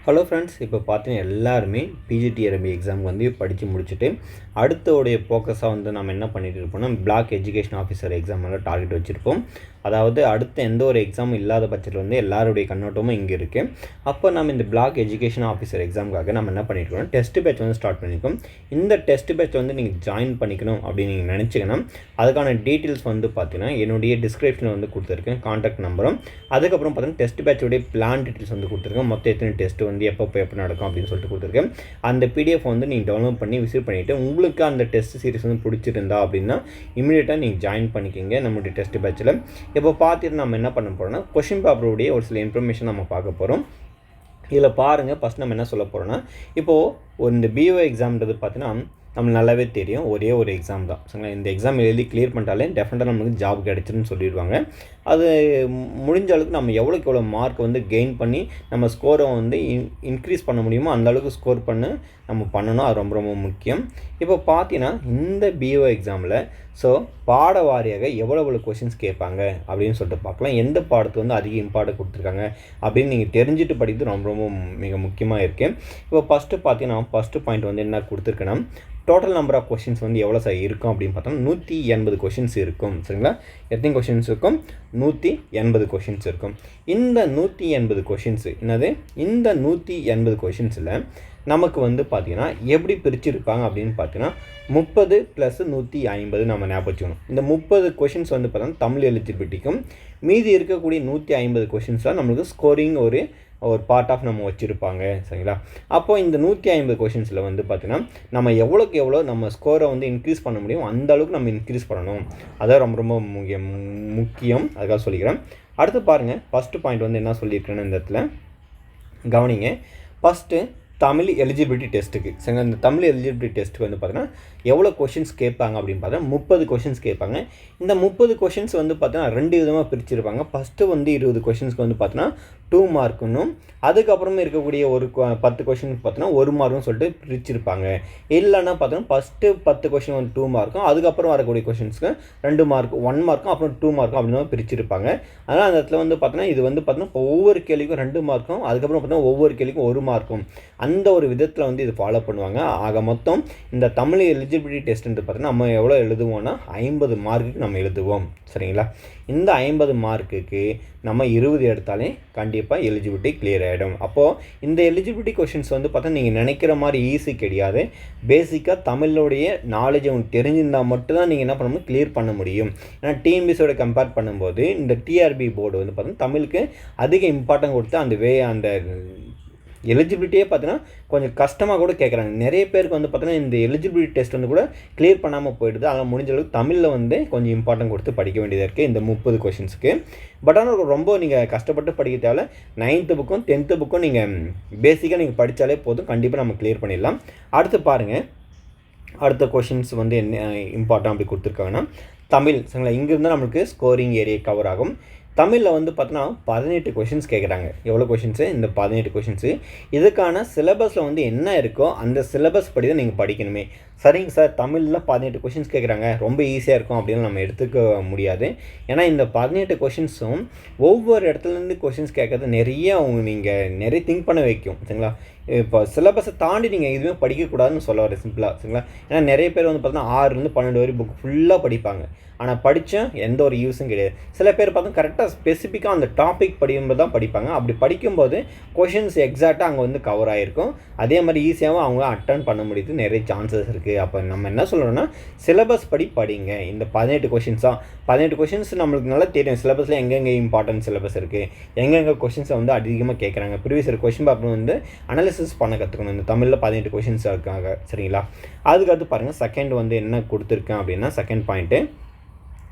Hello friends, இப்போ பார்த்தீங்கன்னா எல்லாருமே பிஜிடிஆர்பி எக்ஸாம் வந்து படித்து முடிச்சுட்டு அடுத்தோடைய ஃபோக்கஸாக வந்து நம்ம என்ன பண்ணிட்டு இருப்போம்னா பிளாக் எஜுகேஷன் ஆஃபீஸர் எக்ஸாம் எல்லாம் டார்கெட் வச்சுருப்போம். அதாவது அடுத்த எந்த ஒரு எக்ஸாமும் இல்லாத பட்சத்தில் வந்து எல்லாருடைய கண்ணோட்டமும் இங்கே இருக்குது. அப்போ நம்ம இந்த பிளாக் எஜுகேஷன் ஆஃபீஸர் எக்ஸாமுக்காக நம்ம என்ன பண்ணியிருக்கோம், டெஸ்ட் பேட்ச் வந்து ஸ்டார்ட் பண்ணியிருக்கோம். இந்த டெஸ்ட் பேட்ச் வந்து நீங்கள் ஜாயின் பண்ணிக்கணும் அப்படின்னு நீங்கள் நினச்சிங்கன்னா அதுக்கான டீட்டெயில்ஸ் வந்து பார்த்தீங்கன்னா என்னுடைய டிஸ்கிரிப்ஷனில் வந்து கொடுத்துருக்கேன், கான்டாக்ட் நம்பரும். அதுக்கப்புறம் பார்த்தீங்கன்னா டெஸ்ட் பேட்சோடைய பிளான் டீட்டெயில்ஸ் வந்து கொடுத்துருக்கேன். மொத்தம் எத்தனை டெஸ்ட் வந்து எப்போ நடக்கும் அப்படின்னு சொல்லிட்டு கொடுத்துருக்கேன். அந்த பிடிஎஃப் வந்து நீங்கள் டவுன்லோட் பண்ணி விசிட் பண்ணிவிட்டு உங்களுக்கு அந்த டெஸ்ட் சீரிஸ் வந்து பிடிச்சிருந்தா அப்படின்னா இமீடியட்டாக நீங்கள் ஜாயின் பண்ணிக்கோங்க நம்மளுடைய டெஸ்ட் பேட்சில். இப்போ பார்த்துட்டு நம்ம என்ன பண்ண போகிறோம்னா கொஷின் பேப்பருடைய ஒரு சில இன்ஃபர்மேஷன் நம்ம பார்க்க போகிறோம். இதில் பாருங்கள், ஃபஸ்ட் நம்ம என்ன சொல்ல போகிறோன்னா, இப்போது இந்த பிஓ எக்ஸாம்ன்றது பார்த்தீங்கன்னா நம்ம நல்லாவே தெரியும், ஒரே ஒரு எக்ஸாம் தான். சரிங்களா? இந்த எக்ஸாம் எழுதி கிளியர் பண்ணிட்டாலே டெஃபினட்டாக நமக்கு ஜாப் கிடச்சிருன்னு சொல்லிடுவாங்க. அது முடிஞ்ச அளவுக்கு நம்ம எவ்வளோக்கு எவ்வளோ மார்க் வந்து கெயின் பண்ணி நம்ம ஸ்கோரை வந்து இன்க்ரீஸ் பண்ண முடியுமோ அந்த அளவுக்கு ஸ்கோர் பண்ண நம்ம பண்ணணும். அது ரொம்ப ரொம்ப முக்கியம். இப்போ பார்த்தீங்கன்னா இந்த பிஓ எக்ஸாமில் பாட வாரியாக எவ்வளோ கொஷின்ஸ் கேட்பாங்க அப்படின்னு சொல்லிட்டு பார்க்கலாம். எந்த பாடத்துக்கு வந்து அதிக இம்பார்ட்டன்ட் கொடுத்துருக்காங்க அப்படின்னு நீங்கள் தெரிஞ்சுட்டு படிக்கிறது ரொம்ப ரொம்ப மிக முக்கியமாக இருக்குது. இப்போ ஃபஸ்ட்டு பார்த்தீங்கன்னா ஃபஸ்ட்டு பாயிண்ட் வந்து என்ன கொடுத்துருக்கேன்னா, டோட்டல் நம்பர் ஆஃப் கொஷின்ஸ் வந்து எவ்வளோ இருக்கும் அப்படின்னு பார்த்தோம்னா 180 கொஷின்ஸ் இருக்கும். சரிங்களா? எத்தனை கொஷின்ஸ் இருக்கும்? 180 கொஷின்ஸ் இருக்கும். இந்த 180 கொஷின்ஸு என்னது, இந்த 180 கொஷின்ஸில் நமக்கு வந்து பார்த்திங்கன்னா எப்படி பிரிச்சுருப்பாங்க அப்படின்னு பார்த்தீங்கன்னா 30 + 150 நம்ம ஞாபகம் வச்சுக்கணும். இந்த 30 கொஷின்ஸ் வந்து பார்த்தோன்னா தமிழ் எலிஜிபிலிட்டிக்கும், மீதி இருக்கக்கூடிய 150 கொஷின்ஸில் நம்மளுக்கு ஸ்கோரிங் ஒரு பார்ட் ஆஃப் நம்ம வச்சுருப்பாங்க. சரிங்களா? அப்போது இந்த 150 கொஷின்ஸில் வந்து பார்த்திங்கன்னா நம்ம எவ்வளோக்கு எவ்வளோ நம்ம ஸ்கோரை வந்து இன்க்ரீஸ் பண்ண முடியும் அந்த அளவுக்கு நம்ம இன்க்ரீஸ் பண்ணணும். அதான் ரொம்ப ரொம்ப முக்கியம். அதுக்காக சொல்லிக்கிறேன். அடுத்து பாருங்கள், ஃபஸ்ட்டு பாயிண்ட் வந்து என்ன சொல்லியிருக்கேன்னு இந்த இடத்துல கவனிங்க. ஃபஸ்ட்டு தமிழ் எலிஜிபிலிட்டி டெஸ்ட்டுக்கு. சரிங்களா? இந்த தமிழ் எலிஜிபிலிட்டி டெஸ்ட்டுக்கு வந்து பார்த்தீங்கன்னா எவ்வளோ கொஷின்ஸ் கேட்பாங்க அப்படின்னு பார்த்தீங்கன்னா 30 கொஷின்ஸ் கேட்பாங்க. இந்த 30 கொஷின்ஸ் வந்து பார்த்தீங்கன்னா 2 விதமாக பிரிச்சுருப்பாங்க. ஃபஸ்ட்டு வந்து 20 கொஷின்ஸ்க்கு வந்து பார்த்தீங்கன்னா 2 மார்க்குன்னும், அதுக்கப்புறமே இருக்கக்கூடிய ஒரு 10 கொஷினுக்கு பார்த்தீங்கன்னா 1 மார்க்குன்னு சொல்லிட்டு பிரிச்சுருப்பாங்க. இல்லைன்னா பார்த்தீங்கன்னா ஃபஸ்ட்டு 10 கொஷின் வந்து 2 மார்க்கும், அதுக்கப்புறம் வரக்கூடிய கொஷின்ஸ்க்கு 2 மார்க் 1 மார்க்கும் அப்புறம் 2 மார்க்கும் அப்படின்னு பிரிச்சுருப்பாங்க. அதனால் அந்த இடத்துல வந்து பார்த்தீங்கன்னா இது வந்து பார்த்தீங்கன்னா ஒவ்வொரு கேள்விக்கும் 2 மார்க்கும், அதுக்கப்புறம் பார்த்தீங்கன்னா ஒவ்வொரு கேள்விக்கும் 1 மார்க்கும், அந்த ஒரு விதத்தில் வந்து இது ஃபாலோ பண்ணுவாங்க. ஆக மொத்தம் இந்த தமிழ் எலிஜிபிலிட்டி டெஸ்ட்டுன்றது பார்த்தீங்கன்னா நம்ம எவ்வளோ எழுதுவோம்னா 50 மார்க்குக்கு நம்ம எழுதுவோம். சரிங்களா? இந்த 50 மார்க்குக்கு நம்ம 20 எடுத்தாலே கண்டிப்பாக எலிஜிபிலிட்டி கிளியர் ஆகிடும். அப்போது இந்த எலிஜிபிலிட்டி கொஷின்ஸ் வந்து பார்த்தா நீங்கள் நினைக்கிற மாதிரி ஈஸி கிடையாது. பேசிக்காக தமிழோடைய நாலேஜ் உங்களுக்கு தெரிஞ்சிருந்தால் மட்டும்தான் நீங்கள் என்ன பண்ணணும், கிளியர் பண்ண முடியும். ஏன்னா டிஎன்பிசியோட கம்பேர் பண்ணும்போது இந்த டிஆர்பி போர்டு வந்து பார்த்தீங்கன்னா தமிழுக்கு அதிக இம்பார்ட்டன்ட் கொடுத்து அந்த எலிஜிபிலிட்டியே பார்த்தீங்கன்னா கொஞ்சம் கஷ்டமாக கூட கேட்குறாங்க. நிறைய பேருக்கு வந்து பார்த்தீங்கன்னா இந்த எலிஜிபிலிட்டி டெஸ்ட் வந்து கூட கிளியர் பண்ணாமல் போயிடுது. அதனால் முடிஞ்ச அளவுக்கு தமிழில் வந்து கொஞ்சம் இம்பார்ட்டன்ட் கொடுத்து படிக்க வேண்டியதாக இருக்குது இந்த 30 கொஷின்ஸுக்கு. பட் ஆனால் ரொம்ப நீங்கள் கஷ்டப்பட்டு படிக்க தேவை. 9th புக்கும் 10th புக்கும் நீங்கள் பேசிக்காக நீங்கள் படித்தாலே போதும், கண்டிப்பாக நம்ம கிளியர் பண்ணிடலாம். அடுத்து பாருங்கள், அடுத்த கொஷின்ஸ் வந்து என்ன இம்பார்ட்டன்ட் அப்படி கொடுத்துருக்காங்கன்னா தமிழ். சரிங்களா? இங்கேருந்து நம்மளுக்கு ஸ்கோரிங் ஏரியா கவர் ஆகும். தமிழில் வந்து பார்த்தோன்னா 18 கொஷின்ஸ் கேட்குறாங்க. எவ்வளோ கொஷின்ஸு? இந்த 18 கொஷின்ஸு. இதுக்கான சிலபஸில் வந்து என்ன இருக்கோ அந்த சிலபஸ் படி தான் நீங்கள் படிக்கணுமே. சரிங்க சார், தமிழில் 18 கொஷின்ஸ் கேட்குறாங்க, ரொம்ப ஈஸியாக இருக்கும் அப்படின்னு நம்ம எடுத்துக்க முடியாது. ஏன்னா இந்த 18 கொஷின்ஸும் ஒவ்வொரு இடத்துலேருந்து கொஷின்ஸ் கேட்குறது நீங்கள் நிறைய திங்க் பண்ண வைக்கும். சரிங்களா? இப்போ சிலபஸை தாண்டி நீங்கள் எதுவுமே படிக்கக்கூடாதுன்னு சொல்ல வரேன் சிம்பிளாக. சரிங்களா? ஏன்னா நிறைய பேர் வந்து பார்த்தீங்கன்னா 6லேருந்து 12 வரை புக் ஃபுல்லாக படிப்பாங்க. ஆனால் படித்தா எந்த ஒரு யூஸும் கிடையாது. சில பேர் பார்த்தா கரெக்டாக ஸ்பெசிஃபிக்காக அந்த டாபிக் படிக்கும்போது தான் படிப்பாங்க. அப்படி படிக்கும்போது கொஷின்ஸ் எக்ஸாக்டாக அங்கே வந்து கவர் ஆகிருக்கும். அதே மாதிரி ஈஸியாகவும் அவங்க அட்டன் பண்ண முடியுது, நிறைய சான்சஸ் இருக்குது. அப்போ நம்ம என்ன சொல்கிறோன்னா சிலபஸ் படி படிங்க. இந்த 18 கொஷின்ஸ் நம்மளுக்கு நல்லா தெரியும். சிலபஸில் எங்கெங்கே இம்பார்ட்டன்ட் சிலபஸ் இருக்குது, எங்கெங்கே கொஷின்ஸை வந்து அதிகமாக கேட்குறாங்க. ப்ரீவியஸ் இயர் கொஷின் பேப்பர் வந்து அனாலிசிஸ் பண்ண கற்றுக்கணும் இந்த தமிழில் 18 கொஷின்ஸ் இருக்காங்க. சரிங்களா? அதுக்கடுத்து பாருங்கள், செகண்ட் வந்து என்ன கொடுத்துருக்கேன் அப்படின்னா செகண்ட் பாயிண்ட்டு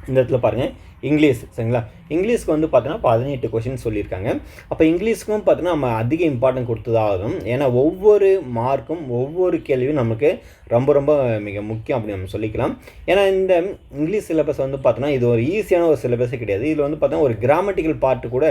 இந்த இடத்துல பாருங்கள், இங்கிலீஷ். சரிங்களா? இங்கிலீஷ்க்கு வந்து பார்த்தீங்கன்னா 18 கொஷின் சொல்லியிருக்காங்க. அப்போ இங்கிலீஷ்க்கும் பார்த்தீங்கன்னா நம்ம அதிக இம்பார்ட்டன்ட் கொடுத்ததாக ஆகும். ஏன்னா ஒவ்வொரு மார்க்கும் ஒவ்வொரு கேள்வியும் நமக்கு ரொம்ப ரொம்ப மிக முக்கியம் அப்படின்னு நம்ம சொல்லிக்கலாம். ஏன்னா இந்த இங்கிலீஷ் சிலபஸ் வந்து பார்த்தோன்னா இது ஒரு ஈஸியான ஒரு சிலபஸே கிடையாது. இதில் வந்து பார்த்தோன்னா ஒரு கிராமட்டிக்கல் பார்ட்டு கூட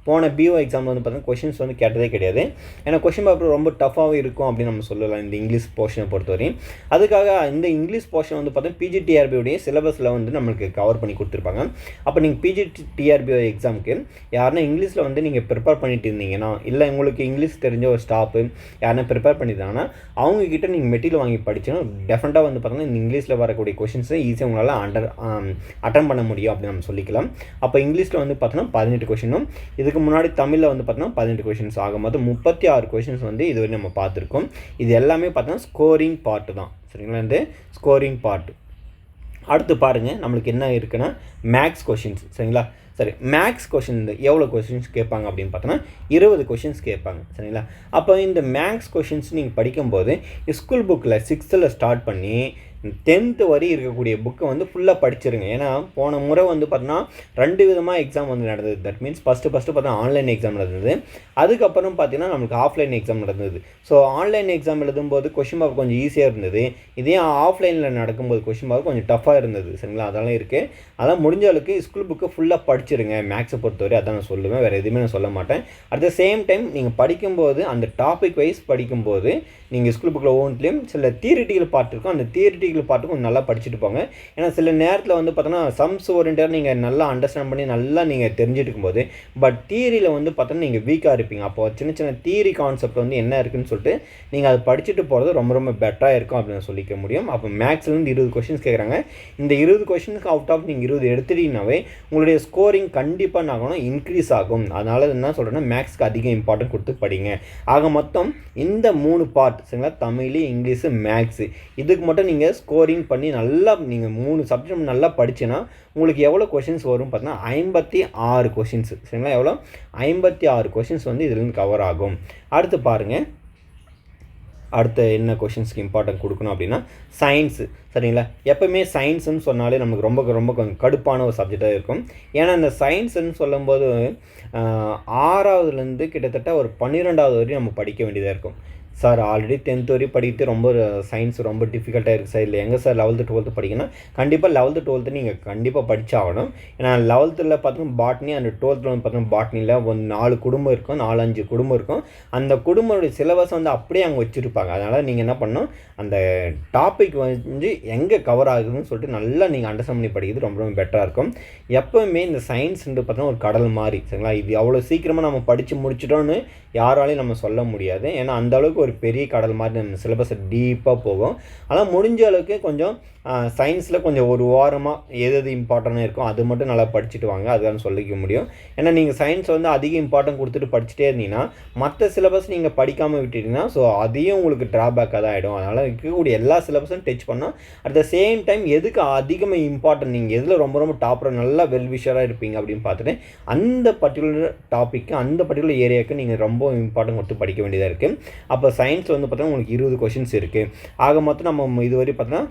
போன பிஓ எக்ஸாம் வந்து பார்த்தோன்னா கொஷின்ஸ் வந்து கேட்டதே கிடையாது. ஏன்னா கொஷின் பேப்பர் ரொம்ப டஃபாகவும் இருக்கும் அப்படின்னு நம்ம சொல்லலாம் இந்த இங்கிலீஷ் போர்ஷனை பொறுத்தவரையும். அதுக்காக இந்த இங்கிலீஷ் போர்ஷன் வந்து பார்த்தோன்னா பிஜிடிஆர்பியோடைய சிலபஸில் வந்து நம்மளுக்கு கவர் பண்ணி கொடுத்துருப்பாங்க. அப்போ நீங்கள் பிஜிடிஆர்பி எக்ஸாமுக்கு யாருன்னா இங்கிலீஷில் வந்து நீங்கள் ப்ரிப்பேர் பண்ணிட்டு இருந்தீங்கன்னா, இல்லை உங்களுக்கு இங்கிலீஷ் தெரிஞ்ச ஒரு ஸ்டாஃபு யாருன்னா ப்ரிப்பேர் பண்ணியிருந்தாங்கன்னா அவங்கக்கிட்ட நீங்கள் மெட்டீரியல் வாங்கி படிச்சுன்னா டெஃபினட்டாக வந்து பார்த்தீங்கன்னா இந்த இங்கிலீஷில் வரக்கூடிய கொஷின்ஸை ஈஸியாக உங்களால் அட்டன் பண்ண முடியும் அப்படின்னு நம்ம சொல்லிக்கலாம். அப்போ இங்கிலீஷில் வந்து பார்த்தோன்னா 18 கொஷினும், இதுக்கு முன்னாடி தமிழில் வந்து பார்த்தோன்னா 18 கொஷின்ஸ் ஆகும் போது 36 கொஷின்ஸ் வந்து இதுவரை நம்ம பார்த்துருக்கோம். இது எல்லாமே பார்த்தோன்னா ஸ்கோரிங் பார்ட்டு தான். சரிங்களா, இந்த ஸ்கோரிங் பார்ட். அடுத்து பாருங்கள் நம்மளுக்கு என்ன இருக்குன்னா மேக்ஸ் கொஷின்ஸ். சரிங்களா, சரி மேக்ஸ் கொஷின் எவ்வளோ கொஷின்ஸ் கேட்பாங்க அப்படின்னு பார்த்தோன்னா 20 கொஷின்ஸ் கேட்பாங்க. சரிங்களா, அப்போ இந்த மேக்ஸ் கொஷின்ஸ் நீங்கள் படிக்கும்போது ஸ்கூல் புக்கில் 6th ஸ்டார்ட் பண்ணி 10th வரை இருக்கக்கூடிய புக்கை வந்து ஃபுல்லாக படிச்சிருங்க. ஏன்னா போன முறை வந்து பார்த்தோன்னா 2 விதமாக எக்ஸாம் வந்து நடந்தது. தட் மீன்ஸ் ஃபஸ்ட்டு பார்த்தா ஆன்லைன் எக்ஸாம் நடந்தது, அதுக்கப்புறம் பார்த்தீங்கன்னா நம்மளுக்கு ஆஃப்லைன் எக்ஸாம் நடந்தது. ஸோ ஆன்லைன் எக்ஸாம் எழுதும்போது கொஷின் பேப்பர் கொஞ்சம் ஈஸியாக இருந்தது, இதே ஆஃப்லைனில் நடக்கும்போது கொஷின் பேப்பர் கொஞ்சம் டஃப்பாக இருந்தது. சரிங்களா, அதெல்லாம் இருக்குது. அதெல்லாம் முடிஞ்ச அளவுக்கு ஸ்கூல் புக்கு ஃபுல்லாக படிச்சிருங்க. மேக்ஸை பொறுத்தவரை அதான் நான் சொல்லுவேன், வேறு எதுவுமே நான் சொல்ல மாட்டேன். அட் த சேம் டைம் நீங்கள் படிக்கும்போது அந்த டாபிக் வைஸ் படிக்கும்போது நீங்கள் ஸ்கூல் புக்கில் ஒவ்வொன்றுலேயும் சில தியரிட்டிக்கல் பார்ட் இருக்கும், அந்த தியரிட்டிக்கல் பார்ட்டு கொஞ்சம் நல்லா படிச்சுட்டு போங்க. ஏன்னா சில நேரத்தில் வந்து பார்த்தோன்னா சம்ஸ் ஓரியன்டாக நீங்கள் நல்லா அண்டர்ஸ்டாண்ட் பண்ணி நல்லா நீங்கள் தெரிஞ்சுட்டு இருக்கும்போது பட் தியரியில் வந்து பார்த்தோன்னா நீங்கள் வீக்காக இருப்பீங்க. அப்போ சின்ன சின்ன தியரி கான்செப்ட் வந்து என்ன இருக்குதுன்னு சொல்லிட்டு நீங்கள் அதை படிச்சுட்டு போகிறது ரொம்ப ரொம்ப பெட்டராக இருக்கும் அப்படின்னு சொல்லிக்க முடியும். அப்போ மேக்ஸ்லேருந்து 20 கொஷின்ஸ் கேட்குறாங்க. இந்த 20 கொஷினுக்கு அவுட் ஆஃப் நீங்கள் 20 எடுத்துட்டீங்கன்னாவே உங்களுடைய ஸ்கோரிங் கண்டிப்பாக நாகணும் இன்க்ரீஸ் ஆகும். அதனால் என்ன சொல்கிறேன்னா மேக்ஸ்க்கு அதிக இம்பார்ட்டன்ட் கொடுத்து படிங்க. ஆக மொத்தம் இந்த 3 பார்ட் சரிங்களா, தமிழ், இங்கிலீஷு, மேக்ஸு, இதுக்கு மட்டும் நீங்கள் ஸ்கோரிங் பண்ணி நல்லா நீங்கள் 3 சப்ஜெக்ட் நல்லா படிச்சுன்னா உங்களுக்கு எவ்வளோ கொஷின்ஸ் வரும் பார்த்தீங்கன்னா 56 கொஷின்ஸ். சரிங்களா, எவ்வளோ 56 கொஷின்ஸ் வந்து இதுலேருந்து கவர் ஆகும். அடுத்து பாருங்கள், அடுத்த என்ன கொஷின்ஸ்க்கு இம்பார்ட்டன்ட் கொடுக்கணும் அப்படின்னா சயின்ஸு. சரிங்களா, எப்போவுமே சயின்ஸுன்னு சொன்னாலே நமக்கு ரொம்ப ரொம்ப கொஞ்சம் கடுப்பான ஒரு சப்ஜெக்டாக இருக்கும். ஏன்னா இந்த சயின்ஸுன்னு சொல்லும்போது 6வதுலேருந்து கிட்டத்தட்ட ஒரு 12வது வரையும் நம்ம படிக்க வேண்டியதாக இருக்கும். சார் ஆல்ரெடி 10th வரையும் படிக்கிறது ரொம்ப சயின்ஸ் ரொம்ப டிஃபிகல்ட்டாக இருக்குது சார், இல்லை எங்கே சார் 11th 12th படிக்கணும். கண்டிப்பாக 11th 12th நீங்கள் கண்டிப்பாக படித்தாகணும். ஏன்னா 11th பார்த்தீங்கன்னா பாட்னி, அந்த 12th வந்து பார்த்தீங்கன்னா பாட்னியில் ஒரு 4 குடும்பம் இருக்கும், 4-5 குடும்பம் இருக்கும். அந்த குடும்பத்துடைய சிலபஸ் வந்து அப்படியே அங்கே வச்சுருப்பாங்க. அதனால் நீங்கள் என்ன பண்ணணும், அந்த டாபிக் வந்து எங்கே கவர் ஆகுதுன்னு சொல்லிட்டு நல்லா நீங்கள் அண்டர்ஸ்டாண்ட் பண்ணி படிக்கிறது ரொம்ப ரொம்ப பெட்டராக இருக்கும். எப்போவுமே இந்த சயின்ஸ்ன்றது பார்த்தீங்கன்னா ஒரு கடல் மாதிரி. சரிங்களா, இது அவ்வளோ சீக்கிரமாக நம்ம படித்து முடிச்சிட்டோன்னு யாராலையும் நம்ம சொல்ல முடியாது. ஏன்னா அந்த அளவுக்கு ஒரு பெரிய கடல் மாதிரி நம்ம சிலபஸை டீப்பாக போகும். ஆனால் முடிஞ்ச அளவுக்கு கொஞ்சம் சயின்ஸில் கொஞ்சம் ஒரு வாரமாக எது இம்பார்ட்டண்ட்டாக இருக்கும் அது மட்டும் நல்லா படிச்சுட்டு வாங்க, அதுதான் சொல்லிக்க முடியும். ஏன்னா நீங்கள் சயின்ஸ் வந்து அதிக இம்பார்ட்டன்ட் கொடுத்துட்டு படிச்சுட்டே இருந்தீங்கன்னா மற்ற சிலபஸ் நீங்கள் படிக்காமல் விட்டுட்டீங்கன்னா ஸோ அதையும் உங்களுக்கு ட்ராபேக்காக தான் ஆகிடும். அதனால் இருக்கக்கூடிய எல்லா சிலபஸும் டச் பண்ணால் அட் த சேம் டைம் எதுக்கு அதிகமாக இம்பார்ட்டன்ட், நீங்கள் எதில் ரொம்ப ரொம்ப டாப்பராக நல்லா வெல்விஷராக இருப்பீங்க அப்படின்னு பார்த்துட்டு அந்த பர்டிகுலர் டாப்பிக்கு அந்த பர்டிகுலர் ஏரியாவுக்கு நீங்கள் ரொம்ப இம்பார்ட்டன்ட் கொடுத்து படிக்க வேண்டியதாக இருக்குது. அப்போ சயின்ஸ் வந்து பார்த்தீங்கன்னா உங்களுக்கு 20 கொஷின்ஸ் இருக்குது. ஆக மொத்தம் நம்ம இதுவரை பார்த்தோன்னா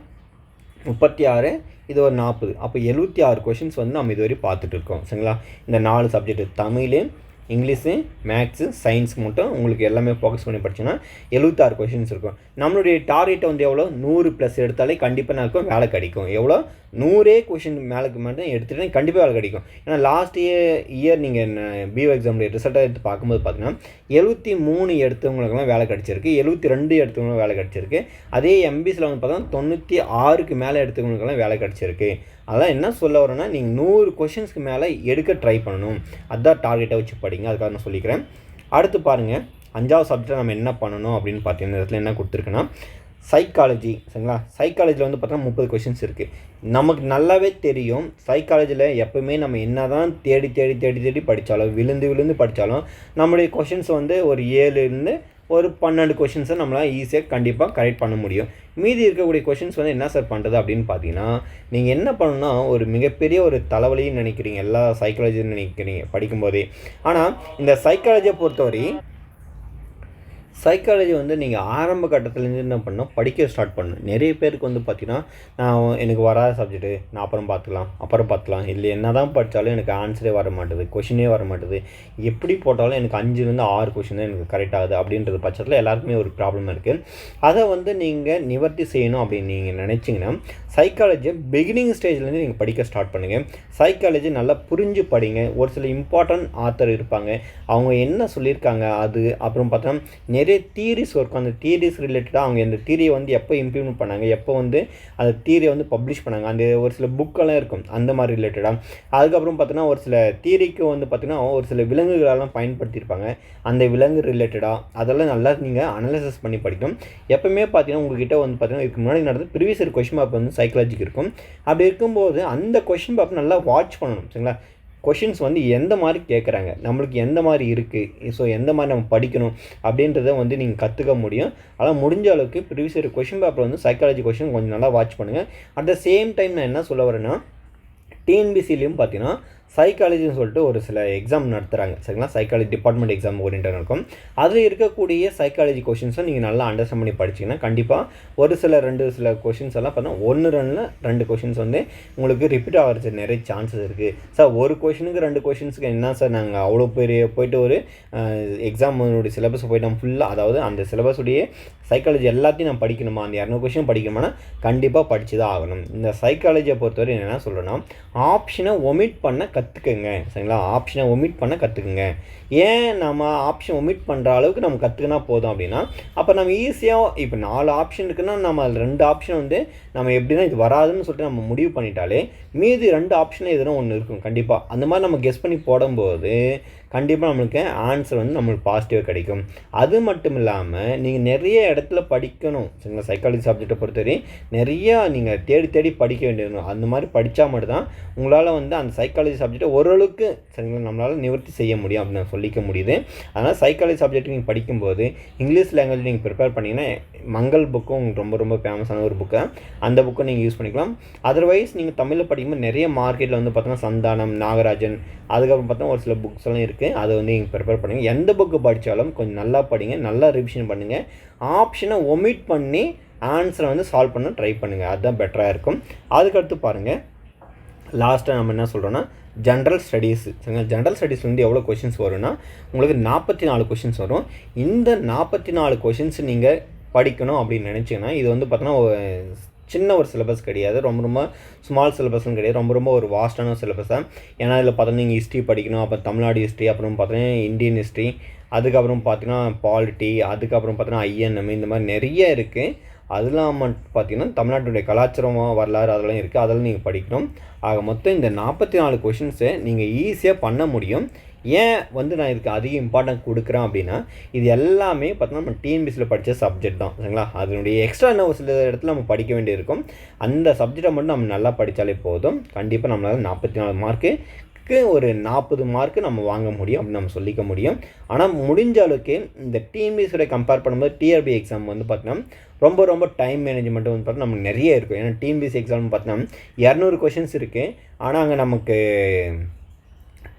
36, இது ஒரு 40, அப்போ 76 கொஷின்ஸ் வந்து நம்ம இதுவரை பார்த்துட்டு இருக்கோம். சரிங்களா, இந்த 4 subject Tamil, English, maths, science மட்டும் உங்களுக்கு எல்லாமே ஃபோக்கஸ் பண்ணி படிச்சோன்னா 76 கொஷின்ஸ் இருக்கும். நம்மளுடைய டார்கெட்டை வந்து எவ்வளோ 100+ எடுத்தாலே கண்டிப்பாக நமக்கும் வேலை கிடைக்கும். எவ்வளோ 100 கொஷின் மேலுக்கு மட்டும் எடுத்துகிட்டு கண்டிப்பாக வேலை கிடைக்கும். ஏன்னா லாஸ்ட் இயர் நீங்கள் பிஓ எக்ஸாமுடைய ரிசல்ட்டை எடுத்து பார்க்கும்போது பார்த்தீங்கன்னா 73 எடுத்தவங்களுக்குலாம் வேலை கிடச்சிருக்கு, 72 எடுத்தவங்களும் வேலை கிடச்சிருக்கு. அதே எம்பிசியில் வந்து பார்த்தோன்னா 96க்கு மேலே எடுத்தவங்களுக்கெல்லாம் வேலை கிடச்சிருக்கு. அதெல்லாம் என்ன சொல்ல வரேன்னா நீங்கள் 100 கொஷின்ஸ்க்கு மேலே எடுக்க ட்ரை பண்ணணும், அதுதான் டார்கெட்டை வச்சு படிங்க. அதுக்காக நான் சொல்லிக்கிறேன். அடுத்து பாருங்கள், 5வது சப்ஜெக்ட் நம்ம என்ன பண்ணணும் அப்படின்னு பார்த்தீங்கன்னா இடத்துல என்ன கொடுத்துருக்குன்னா சைக்காலஜி. சரிங்களா, சைக்காலஜியில் வந்து பார்த்தோன்னா 30 கொஷின்ஸ் இருக்குது. நமக்கு நல்லாவே தெரியும் சைக்காலஜியில் எப்போவுமே நம்ம என்ன தான் தேடி படித்தாலும் விழுந்து படித்தாலும் நம்மளுடைய கொஷின்ஸ் வந்து ஒரு 7லேருந்து ஒரு 12 கொஷின்ஸை நம்மளால் ஈஸியாக கண்டிப்பாக கரெக்ட் பண்ண முடியும். மீதி இருக்கக்கூடிய கொஷின்ஸ் வந்து என்ன சார் பண்ணுறது அப்படின்னு பார்த்தீங்கன்னா நீங்கள் என்ன பண்ணணும்னா ஒரு மிகப்பெரிய ஒரு தலைவலின்னு நினைக்கிறீங்க, எல்லா சைக்காலஜின்னு நினைக்கிறீங்க படிக்கும்போதே. ஆனால் இந்த சைக்காலஜியை பொறுத்தவரை சைக்காலஜி வந்து நீங்கள் ஆரம்ப கட்டத்துலேருந்து என்ன பண்ணணும், படிக்க ஸ்டார்ட் பண்ணணும். நிறைய பேருக்கு வந்து பார்த்திங்கன்னா எனக்கு வராத சப்ஜெக்ட்டு நான் அப்புறம் பார்த்துக்கலாம் இல்லை என்ன தான் படித்தாலும் எனக்கு ஆன்சரே வர மாட்டுது, கொஷினே வர மாட்டுது, எப்படி போட்டாலும் எனக்கு 5லேருந்து 6 கொஷின் தான் எனக்கு கரெக்ட் ஆகுது அப்படின்றது பட்சத்தில் எல்லாருக்குமே ஒரு ப்ராப்ளம் இருக்குது. அதை வந்து நீங்கள் நிவர்த்தி செய்யணும் அப்படின்னு நீங்கள் நினச்சிங்கன்னா சைக்காலஜியை பிகினிங் ஸ்டேஜ்லேருந்து நீங்கள் படிக்க ஸ்டார்ட் பண்ணுங்கள். சைக்காலஜி நல்லா புரிஞ்சு படிங்க. ஒரு சில இம்பார்ட்டன்ட் ஆத்தர் இருப்பாங்க, அவங்க என்ன சொல்லியிருக்காங்க அது அப்புறம் பார்த்தோன்னா நிறைய தியரிஸ் இருக்கும். அந்த தியரிஸ் ரிலேட்டடாக அவங்க இந்த தியரியை வந்து எப்போ இம்ப்ளிமெண்ட் பண்ணாங்க, எப்போ வந்து அந்த தியரியை வந்து பப்ளிஷ் பண்ணாங்க, அந்த ஒரு சில புக்கெல்லாம் இருக்கும் அந்த மாதிரி ரிலேட்டடாக. அதுக்கப்புறம் பார்த்தீங்கன்னா ஒரு சில தியரிக்கு வந்து பார்த்திங்கன்னா ஒரு சில விலங்குகளெல்லாம் பயன்படுத்தியிருப்பாங்க, அந்த விலங்கு ரிலேட்டடாக அதெல்லாம் நல்லா நீங்கள் அனலைசிஸ் பண்ணி படிக்கணும். எப்போவுமே பார்த்தீங்கன்னா உங்கள்கிட்ட வந்து பார்த்தீங்கன்னா இதுக்கு முன்னாடி நடந்த ப்ரீவியஸ் இயர் கொஷின் பேப்பர் வந்து சைக்காலஜிக்கு இருக்கும். அப்படி இருக்கும்போது அந்த கொஷின் பேப்பர் நல்லா வாட்ச் பண்ணணும். சரிங்களா? கொஷின்ஸ் வந்து எந்த மாதிரி கேட்குறாங்க, நம்மளுக்கு எந்த மாதிரி இருக்குது, ஸோ எந்த மாதிரி நம்ம படிக்கணும் அப்படின்றத வந்து நீங்கள் கற்றுக்க முடியும். அதனால் முடிஞ்ச அளவுக்கு ப்ரீவியஸ் இயர் கொஷின் பேப்பர் வந்து சைக்காலஜி கொஷின் கொஞ்சம் நல்லா வாட்ச் பண்ணுங்கள். அட் த சேம் டைம் நான் என்ன சொல்ல வரேன்னா, டிஎன்பிசிலையும் பார்த்தீங்கன்னா சைக்காலஜின்னு சொல்லிட்டு ஒரு சில எக்ஸாம் நடத்துகிறாங்க. சரிங்களா? சைக்காலஜி டிபார்ட்மெண்ட் எக்ஸாம் ஓரியன்டாக இருக்கும். அதில் இருக்கக்கூடிய சைக்காலஜி கொஷின்ஸை நீங்கள் நல்லா அண்டர்ஸ்டாண்ட் பண்ணி படிச்சிங்கன்னா கண்டிப்பாக ஒரு சில 2 கொஷின்ஸ் எல்லாம் பார்த்தீங்கன்னா 1-2 கொஷின்ஸ் வந்து உங்களுக்கு ரிப்பீட் ஆகிறது நிறைய சான்சஸ் இருக்குது. சார் ஒரு கொஷினுக்கு 2 கொஷின்ஸுக்கு என்ன சார் நாங்கள் அவ்வளோ பெரிய போய்ட்டு ஒரு எக்ஸாமுடைய சிலபஸை போய்ட்டு நம்ம ஃபுல்லாக, அதாவது அந்த சிலபஸுடைய சைக்காலஜி எல்லாத்தையும் நான் படிக்கணுமா, அந்த 200 கொஷின் படிக்கணுமானா கண்டிப்பாக படித்து தான் ஆகணும். இந்த சைக்காலஜியை பொறுத்தவரை என்ன சொல்கிறேன்னா, ஆப்ஷனை ஒமிட் பண்ண கற்றுக்குங்க. சரிங்களா? ஆப்ஷனை ஒமிட் பண்ண கற்றுக்குங்க. ஏன் நம்ம ஆப்ஷன் ஒமிட் பண்ணுற அளவுக்கு நம்ம கற்றுக்கினா போதும் அப்படின்னா, அப்போ நம்ம ஈஸியாக இப்போ 4 ஆப்ஷன் இருக்குன்னா நம்ம அதில் 2 ஆப்ஷன் வந்து நம்ம எப்படின்னா இது வராதுன்னு சொல்லிட்டு நம்ம முடிவு பண்ணிட்டாலே மீதி 2 ஆப்ஷனில் எதுனா ஒன்று இருக்கும் கண்டிப்பாக. அந்த மாதிரி நம்ம கெஸ் பண்ணி போடும்போது கண்டிப்பாக நம்மளுக்கு ஆன்சர் வந்து நம்மளுக்கு பாசிட்டிவாக கிடைக்கும். அது மட்டும் இல்லாமல் நீங்கள் நிறைய இடத்துல படிக்கணும். சரிங்களா? சைக்காலஜி சப்ஜெக்டை பொறுத்தவரை நிறையா நீங்கள் தேடி படிக்க வேண்டியது. அந்த மாதிரி படித்தா மட்டும்தான் உங்களால் வந்து அந்த சைக்காலஜி சப்ஜெக்டை ஓரளவுக்கு சரிங்களா நம்மளால் நிவர்த்தி செய்ய முடியும் அப்படின்னு நான் சொல்லிக்க முடியுது. அதனால் சைக்காலஜி சப்ஜெக்ட் நீங்கள் படிக்கும்போது இங்கிலீஷ் லாங்குவேஜ் நீங்கள் ப்ரிப்பேர் பண்ணிங்கன்னா மங்கள் புக்கும் உங்களுக்கு ரொம்ப ரொம்ப ஃபேமஸான ஒரு புக்கு, அந்த புக்கை நீங்கள் யூஸ் பண்ணிக்கலாம். அதர்வைஸ் நீங்கள் தமிழில் படிக்கும்போது நிறைய மார்க்கெட்டில் வந்து பார்த்தோன்னா சந்தானம், நாகராஜன், அதுக்கப்புறம் பார்த்தா ஒரு சில புக்ஸ் எல்லாம் இருக்குது. அதை வந்து நீங்கள் ப்ரிப்பேர் பண்ணுங்கள். எந்த புக்கு படித்தாலும் கொஞ்சம் நல்லா படிங்க, நல்லா ரிவிஷன் பண்ணுங்கள். ஆப்ஷனை ஒமிட் பண்ணி ஆன்சரை வந்து சால்வ் பண்ண ட்ரை பண்ணுங்கள். அதுதான் பெட்டராக இருக்கும். அதுக்கடுத்து பாருங்கள், லாஸ்ட்டாக நம்ம என்ன சொல்கிறோன்னா ஜென்ரல் ஸ்டடீஸ். சரிங்களா? ஜென்ரல் ஸ்டடீஸ் வந்து எவ்வளோ கொஷின்ஸ் வரும்னா உங்களுக்கு 44 கொஷின்ஸ் வரும். இந்த 44 கொஷின்ஸ் நீங்கள் படிக்கணும் அப்படின்னு நினச்சிங்கன்னா இது வந்து பார்த்தோன்னா சின்ன ஒரு சிலபஸ் கிடையாது, ரொம்ப ஸ்மால் சிலபஸ்லாம் கிடையாது, ரொம்ப ஒரு வாஸ்டான சிலபஸ் தான். ஏன்னா இதில் பார்த்தோன்னா நீங்கள் ஹிஸ்ட்ரி படிக்கணும், அப்புறம் தமிழ்நாடு ஹிஸ்ட்ரி, அப்புறம் பார்த்தீங்கன்னா இந்தியன் ஹிஸ்ட்ரி, அதுக்கப்புறம் பார்த்தீங்கன்னா பாலிட்டி, அதுக்கப்புறம் பார்த்தீங்கன்னா ஐஎன்எம், இந்த மாதிரி நிறைய இருக்குது. அது இல்லாமல் பார்த்தீங்கன்னா தமிழ்நாட்டுடைய கலாச்சாரம், வரலாறு அதெல்லாம் இருக்குது, அதெல்லாம் நீங்கள் படிக்கணும். ஆக மொத்தம் இந்த 44 கொஷின்ஸை நீங்கள் ஈஸியாக பண்ண முடியும். ஏன் வந்து நான் இதுக்கு அதிக இம்பார்ட்டன்ட் கொடுக்குறேன் அப்படின்னா, இது எல்லாமே பார்த்தோன்னா நம்ம டிஎன்பிசியில் படித்த சப்ஜெக்ட் தான். சரிங்களா? அதனுடைய எக்ஸ்ட்ரா என்ன ஒரு சில இடத்துல நம்ம படிக்க வேண்டியிருக்கும். அந்த சப்ஜெக்டை மட்டும் நம்ம நல்லா படித்தாலே போதும். கண்டிப்பாக நம்மளால் 44 மார்க்குக்கு ஒரு 40 மார்க்கு நம்ம வாங்க முடியும் அப்படின்னு நம்ம சொல்லிக்க முடியும். ஆனால் முடிஞ்ச அளவுக்கு இந்த டிஎன்பிசியோட கம்பேர் பண்ணும்போது டிஆர்பி எக்ஸாம் வந்து பார்த்தீங்கன்னா ரொம்ப டைம் மேனேஜ்மெண்ட்டு வந்து பார்த்தீங்கன்னா நமக்கு நிறைய இருக்கும். ஏன்னா டிஎன்பிசி எக்ஸாம் பார்த்தீங்கன்னா 200 கொஷின்ஸ் இருக்குது. ஆனால் அங்கே நமக்கு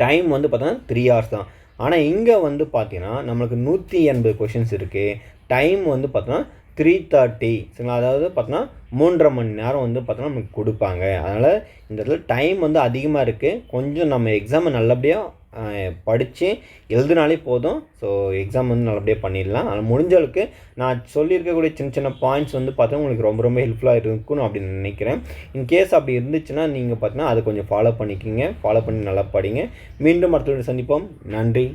டைம் வந்து பார்த்தோன்னா 3 hours தான். ஆனால் இங்கே வந்து பார்த்தீங்கன்னா நம்மளுக்கு 180 கொஷின்ஸ் இருக்குது. டைம் வந்து பார்த்தோன்னா 3:30. சரிங்களா? அதாவது பார்த்தோன்னா 3.5 மணி நேரம் வந்து பார்த்தோன்னா நமக்கு கொடுப்பாங்க. அதனால் இந்த இடத்துல டைம் வந்து அதிகமாக இருக்குது. கொஞ்சம் நம்ம எக்ஸாமை நல்லபடியாக படித்து எழுதினாலே போதும். ஸோ எக்ஸாம் வந்து நல்லபடியாக பண்ணிடலாம். அதனால் முடிஞ்ச அளவுக்கு நான் சொல்லியிருக்கக்கூடிய சின்ன பாயிண்ட்ஸ் வந்து பார்த்தா உங்களுக்கு ரொம்ப ஹெல்ப்ஃபுல்லாக இருக்கணும் அப்படின்னு நினைக்கிறேன். இன்கேஸ் அப்படி இருந்துச்சுன்னா நீங்கள் பார்த்தீங்கன்னா அதை கொஞ்சம் ஃபாலோ பண்ணிக்கிங்க. ஃபாலோ பண்ணி நல்லா படிங்க. மீண்டும் அடுத்த வீடியோவில் சந்திப்போம். நன்றி.